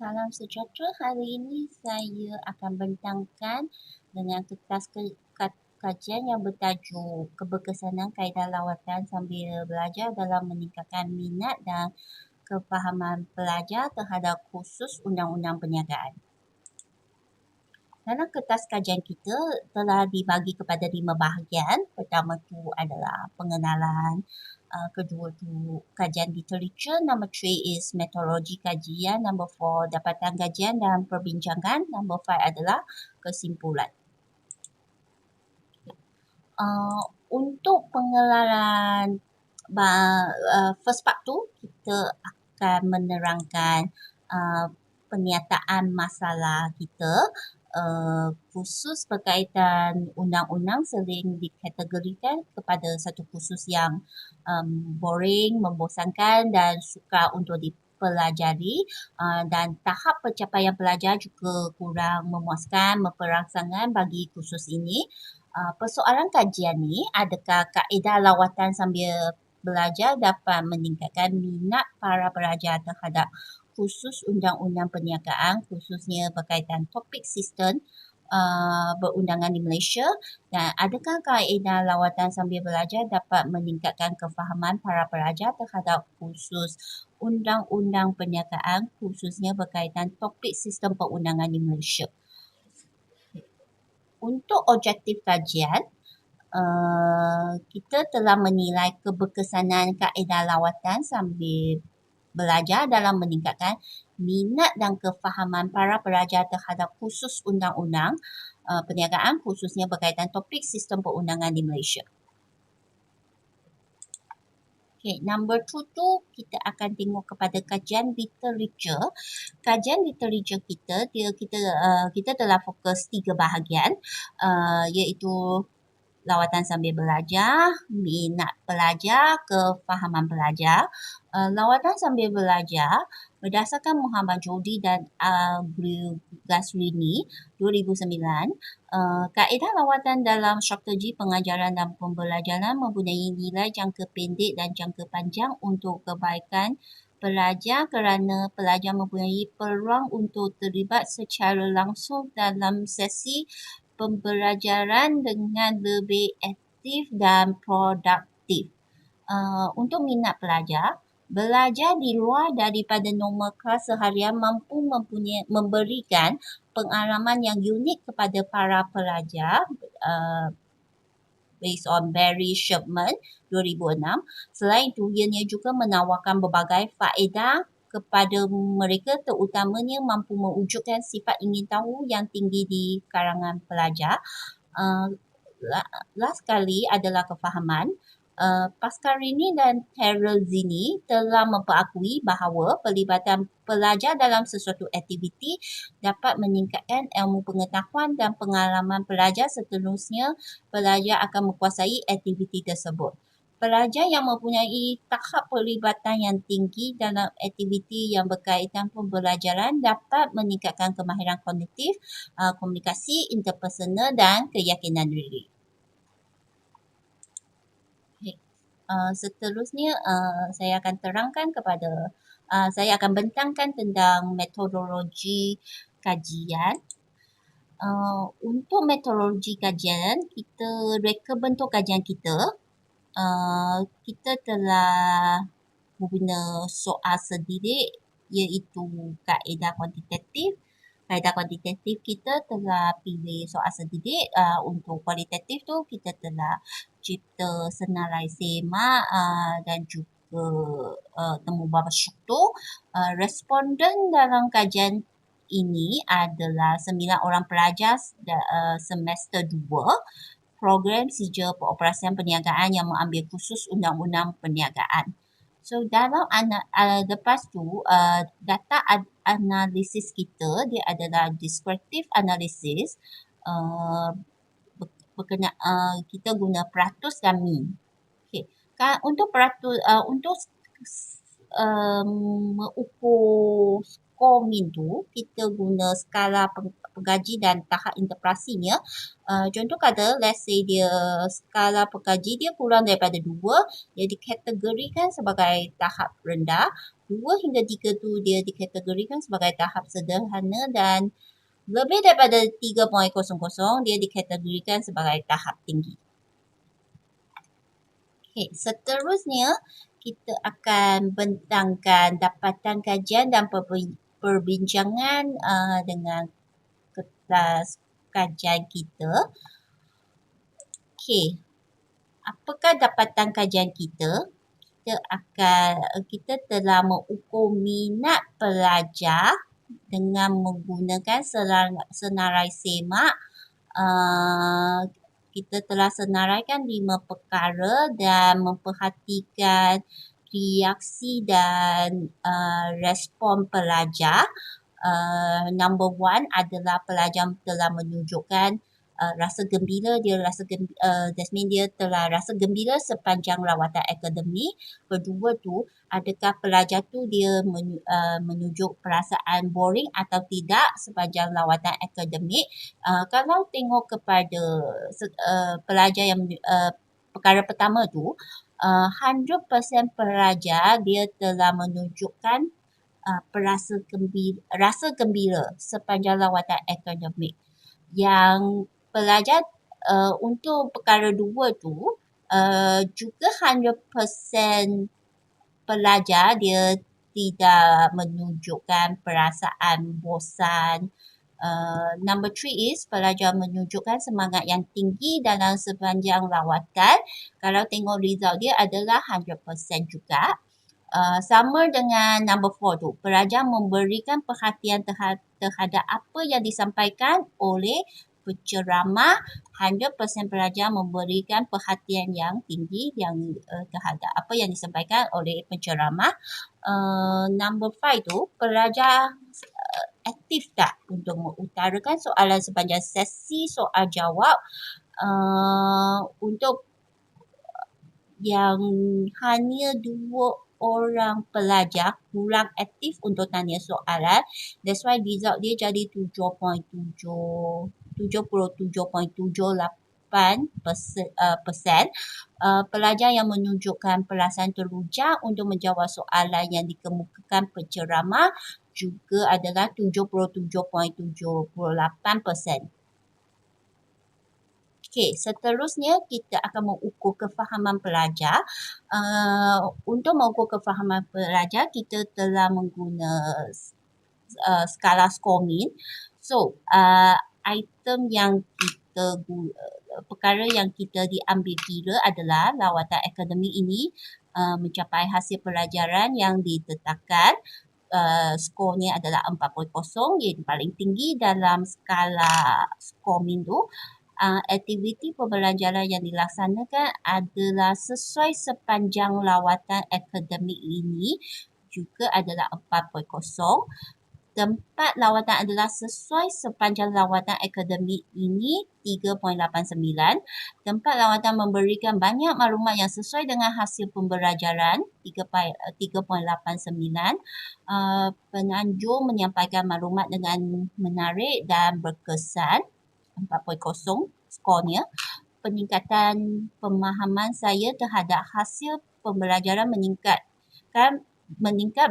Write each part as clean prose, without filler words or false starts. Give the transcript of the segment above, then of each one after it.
Salam sejahtera. Hari ini saya akan bentangkan dengan kertas kajian yang bertajuk Keberkesanan Kaedah Lawatan Sambil Belajar dalam Meningkatkan Minat dan Kefahaman Pelajar terhadap Kursus Undang-Undang Perniagaan. Dalam kertas kajian kita telah dibagi kepada 5 bahagian. Pertama tu adalah pengenalan, kedua tu kajian literature, number 3 is metodologi kajian, number 4 dapatan kajian dan perbincangan, number 5 adalah kesimpulan. Untuk pengenalan first part tu, kita akan menerangkan penyataan masalah kita. Khusus berkaitan undang-undang sering dikategorikan kepada satu kursus yang boring, membosankan dan sukar untuk dipelajari, dan tahap pencapaian pelajar juga kurang memuaskan, memperangsangkan bagi kursus ini. Persoalan kajian ni, adakah kaedah lawatan sambil belajar dapat meningkatkan minat para pelajar terhadap khusus undang-undang perniagaan, khususnya berkaitan topik sistem berundangan di Malaysia, dan adakah kaedah lawatan sambil belajar dapat meningkatkan kefahaman para pelajar terhadap khusus undang-undang perniagaan, khususnya berkaitan topik sistem perundangan di Malaysia. Untuk objektif kajian, kita telah menilai keberkesanan kaedah lawatan sambil belajar dalam meningkatkan minat dan kefahaman para pelajar terhadap khusus undang-undang perniagaan, khususnya berkaitan topik sistem perundangan di Malaysia. Okay, number 2 tu kita akan tengok kepada kajian literature. Kajian literature kita telah fokus 3 bahagian, iaitu lawatan sambil belajar, minat pelajar, kefahaman pelajar. Lawatan sambil belajar berdasarkan Muhammad Jodi dan Gasrini 2009, kaedah lawatan dalam strategi pengajaran dan pembelajaran mempunyai nilai jangka pendek dan jangka panjang untuk kebaikan pelajar kerana pelajar mempunyai peluang untuk terlibat secara langsung dalam sesi pembelajaran dengan lebih aktif dan produktif. Untuk minat pelajar, belajar di luar daripada norma kelas seharian mampu memberikan pengalaman yang unik kepada para pelajar, based on Barry Sherman 2006. Selain itu, ianya juga menawarkan berbagai faedah kepada mereka, terutamanya mampu mewujudkan sifat ingin tahu yang tinggi di kalangan pelajar. Last sekali adalah kefahaman. Pascarini dan Terralzini telah memperakui bahawa pelibatan pelajar dalam sesuatu aktiviti dapat meningkatkan ilmu pengetahuan dan pengalaman pelajar. Seterusnya, pelajar akan menguasai aktiviti tersebut. Pelajar yang mempunyai tahap pelibatan yang tinggi dalam aktiviti yang berkaitan pembelajaran dapat meningkatkan kemahiran kognitif, komunikasi, interpersonal dan keyakinan diri. Seterusnya, saya akan saya akan bentangkan tentang metodologi kajian. Untuk metodologi kajian, kita reka bentuk kajian kita. Kita telah guna soal sendiri, iaitu kaedah kuantitatif. Kaedah kuantitatif kita telah pilih soal sendiri. Untuk kualitatif tu kita telah cipta senarai sema dan juga temu babak struktur. Responden dalam kajian ini adalah 9 orang pelajar semester 2 program sijil peroperasian perniagaan yang mengambil khusus undang-undang perniagaan. So dalam lepas tu data analisis kita dia adalah descriptive analysis. Kita guna peratus dan mean. Okay. Untuk peratus untuk mengukur SCORMIN tu, kita guna skala pengkaji dan tahap interpretasinya. Contoh kata, let's say dia skala pengkaji dia kurang daripada 2, dia dikategorikan sebagai tahap rendah. 2 hingga 3 tu dia dikategorikan sebagai tahap sederhana dan lebih daripada 3.00 dia dikategorikan sebagai tahap tinggi. Okay, seterusnya kita akan bentangkan dapatan kajian dan perbincangan dengan kelas kajian kita. Okay, apakah dapatan kajian kita? Kita telah mengukur minat pelajar dengan menggunakan senarai semak. Kita telah senaraikan 5 perkara dan memperhatikan reaksi dan respon pelajar. Number 1 adalah pelajar telah menunjukkan rasa gembira. That means dia telah rasa gembira sepanjang rawatan akademik. Kedua tu, adakah pelajar tu dia menunjuk perasaan boring atau tidak sepanjang lawatan akademik. Kalau tengok kepada pelajar yang perkara pertama tu, 100% pelajar dia telah menunjukkan rasa gembira sepanjang lawatan akademik. Yang pelajar untuk perkara 2 tu juga 100% pelajar dia tidak menunjukkan perasaan bosan. Number 3 is pelajar menunjukkan semangat yang tinggi dalam sepanjang lawatan. Kalau tengok result dia adalah 100% juga. Sama dengan number 4 tu, pelajar memberikan perhatian terhadap apa yang disampaikan oleh penceramah. 100% pelajar memberikan perhatian yang tinggi terhadap apa yang disampaikan oleh penceramah. Number 5 tu, pelajar aktif tak untuk mengutarakan soalan sepanjang sesi soal jawab. Untuk yang hanya 2 orang pelajar kurang aktif untuk tanya soalan. That's why result dia jadi 77.78%. Pelajar yang menunjukkan perasaan teruja untuk menjawab soalan yang dikemukakan penceramah juga adalah 77.78%. Okay, seterusnya kita akan mengukur kefahaman pelajar. Untuk mengukur kefahaman pelajar, kita telah menggunakan skala SCORMIN. So, perkara yang kita diambil kira adalah lawatan akademik ini mencapai hasil pelajaran yang ditetapkan. Skornya adalah 4.0, iaitu paling tinggi dalam skala SCORMIN tu. Aktiviti pembelajaran yang dilaksanakan adalah sesuai sepanjang lawatan akademik ini juga adalah 4.0. Tempat lawatan adalah sesuai sepanjang lawatan akademik ini 3.89. Tempat lawatan memberikan banyak maklumat yang sesuai dengan hasil pembelajaran 3.89. Penganjur menyampaikan maklumat dengan menarik dan berkesan 4.0 skornya. Peningkatan pemahaman saya terhadap hasil pembelajaran meningkat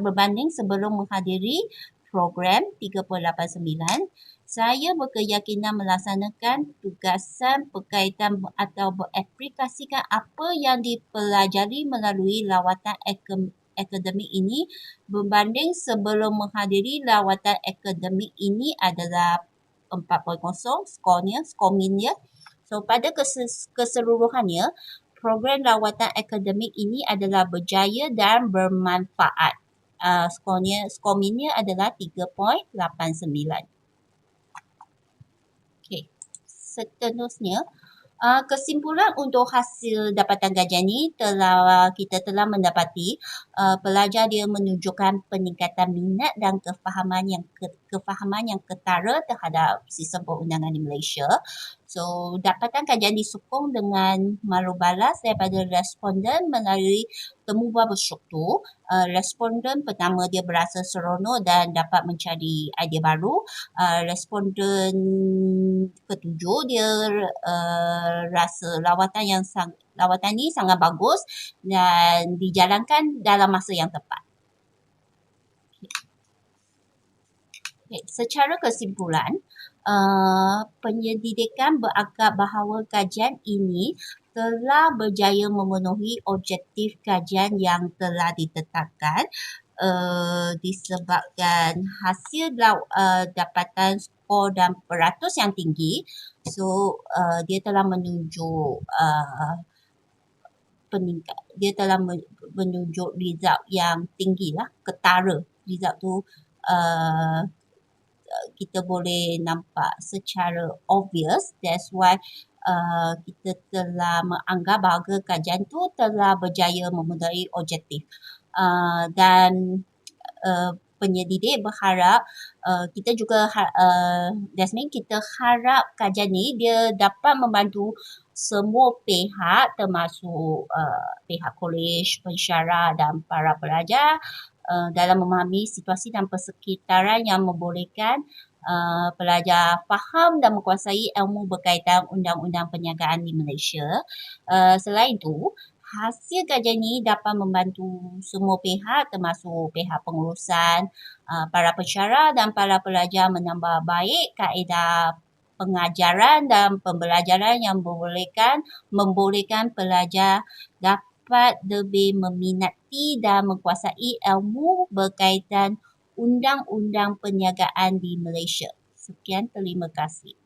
berbanding sebelum menghadiri program 3.89. Saya berkeyakinan melaksanakan tugasan berkaitan atau beraplikasikan apa yang dipelajari melalui lawatan akademik ini berbanding sebelum menghadiri lawatan akademik ini adalah 4.0 SCORMIN-nya. So, pada keseluruhannya, program lawatan akademik ini adalah berjaya dan bermanfaat. SCORMIN-nya adalah 3.89. Okay. Seterusnya, kesimpulan untuk hasil dapatan kajian ini kita telah mendapati pelajar dia menunjukkan peningkatan minat dan kefahaman yang ketara terhadap sistem perundangan di Malaysia. So, dapatan kajian disokong dengan malu balas daripada responden melalui temu bual berstruktur. Responden pertama dia berasa seronok dan dapat mencari idea baru. Responden ketujuh dia rasa lawatan ni sangat bagus dan dijalankan dalam masa yang tepat. Okay. Secara kesimpulan, penyelidikan beranggap bahawa kajian ini telah berjaya memenuhi objektif kajian yang telah ditetapkan disebabkan hasil dapatan skor dan peratus yang tinggi. So, dia telah menunjuk dia telah menunjuk result yang tinggi lah, ketara. Result tu kita boleh nampak secara obvious. That's why kita telah menganggap bahawa kajian tu telah berjaya memenuhi objektif. Dan penyelidik berharap kita juga kita harap kajian ni dia dapat membantu semua pihak termasuk pihak kolej, pensyarah dan para pelajar dalam memahami situasi dan persekitaran yang membolehkan pelajar faham dan menguasai ilmu berkaitan undang-undang perniagaan di Malaysia. Selain itu, hasil kajian ini dapat membantu semua pihak termasuk pihak pengurusan, para pensyarah dan para pelajar menambah baik kaedah pengajaran dan pembelajaran yang membolehkan pelajar dapat lebih meminati dan menguasai ilmu berkaitan undang-undang perniagaan di Malaysia. Sekian, terima kasih.